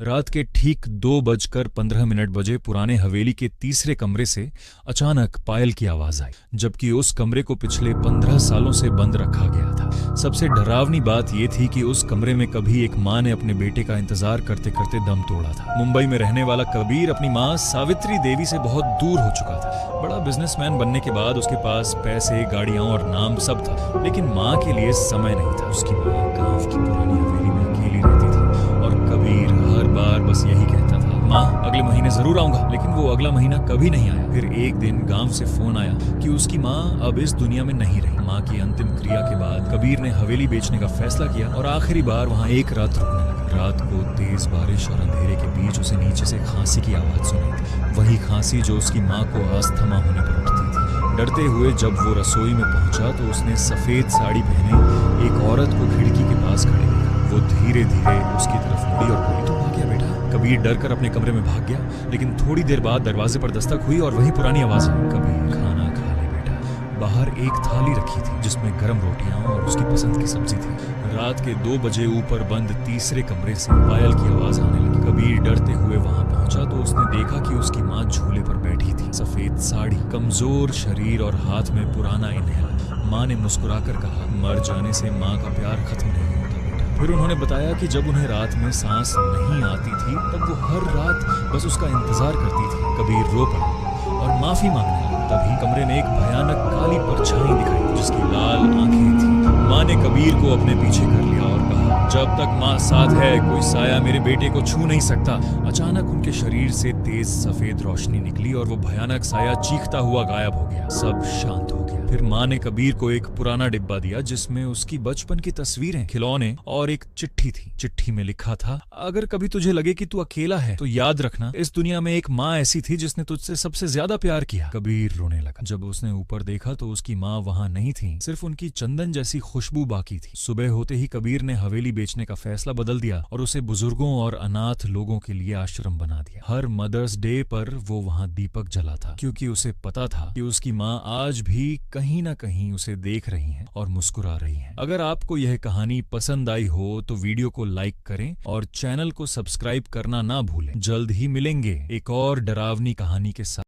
रात के ठीक 2:15 बजे पुराने हवेली के तीसरे कमरे से अचानक पायल की आवाज आई, जबकि उस कमरे को पिछले 15 सालों से बंद रखा गया था। सबसे डरावनी बात यह थी कि उस कमरे में कभी एक माँ ने अपने बेटे का इंतजार करते करते दम तोड़ा था। मुंबई में रहने वाला कबीर अपनी माँ सावित्री देवी से बहुत दूर हो चुका था। बड़ा बिजनेसमैन बनने के बाद उसके पास पैसे, गाड़ियां और नाम सब था, लेकिन माँ के लिए समय नहीं था। उसकी माँ गांव की पुरानी हवेली में अकेली रहती थी और कबीर हर बार बस यही कहता था, माँ अगले महीने जरूर आऊंगा। लेकिन वो अगला महीना कभी नहीं आया। फिर एक दिन गांव से फोन आया कि उसकी माँ अब इस दुनिया में नहीं रही। माँ की अंतिम क्रिया के बाद कबीर ने हवेली बेचने का फैसला किया और आखिरी बार वहाँ एक रात रुकने लगा। रात को तेज बारिश और अंधेरे के बीच उसे नीचे से खांसी की आवाज सुनाई थी, वही खांसी जो उसकी माँ को अस्थमा होने पर उठती थी। डरते हुए जब वो रसोई में पहुंचा तो उसने सफेद साड़ी पहने एक औरत को खिड़की के पास खड़े देखा। वो धीरे धीरे उसकी तरफ मुड़ी और बोली, तुम आ गया बेटा। कबीर डर कर अपने कमरे में भाग गया, लेकिन थोड़ी देर बाद दरवाजे पर दस्तक हुई और वही पुरानी आवाज आई, कबीर खाना खा ले बेटा। बाहर एक थाली रखी थी जिसमें गर्म रोटियां और उसकी पसंद की सब्जी थी। रात के 2 बजे ऊपर बंद तीसरे कमरे से पायल की आवाज आने लगी। कबीर डरते हुए वहां पहुंचा तो उसने देखा कि उसकी माँ झूले पर बैठी थी, सफेद साड़ी, कमजोर शरीर और हाथ में पुराना इनहेलर। माँ ने मुस्कुराकर कहा, मर जाने से माँ का प्यार खत्म नहीं होता बेटा। फिर उन्होंने बताया कि जब उन्हें रात में सांस नहीं आती थी तब वो हर रात बस उसका इंतजार करती थी। कबीर रो पड़ा और माफी मांगने लगा। तभी कमरे में एक भयानक काली परछाई दिखाई जिसकी लाल आंखें थी। माँ ने कबीर को अपने पीछे कर लिया और कहा, जब तक माँ साथ है कोई साया मेरे बेटे को छू नहीं सकता। अचानक उनके शरीर से तेज सफेद रोशनी निकली और वो भयानक साया चीखता हुआ गायब हो गया। सब शांत हो गया। फिर माँ ने कबीर को एक पुराना डिब्बा दिया जिसमें उसकी बचपन की तस्वीरें, खिलौने और एक चिट्ठी थी। चिट्ठी में लिखा था, अगर कभी तुझे लगे कि तू अकेला है तो याद रखना इस दुनिया में एक माँ ऐसी थी जिसने तुझसे सबसे ज्यादा प्यार किया। कबीर रोने लगा। जब उसने ऊपर देखा तो उसकी माँ वहां नहीं थी, सिर्फ उनकी चंदन जैसी खुशबू बाकी थी। सुबह होते ही कबीर ने हवेली बेचने का फैसला बदल दिया और उसे बुजुर्गों और अनाथ लोगों के लिए आश्रम बना दिया। हर मदर्स डे पर वो वहां दीपक जला था, क्योंकि उसे पता था कि उसकी माँ आज भी कहीं ना कहीं उसे देख रही हैं और मुस्कुरा रही हैं। अगर आपको यह कहानी पसंद आई हो तो वीडियो को लाइक करें और चैनल को सब्सक्राइब करना ना भूलें। जल्द ही मिलेंगे एक और डरावनी कहानी के साथ।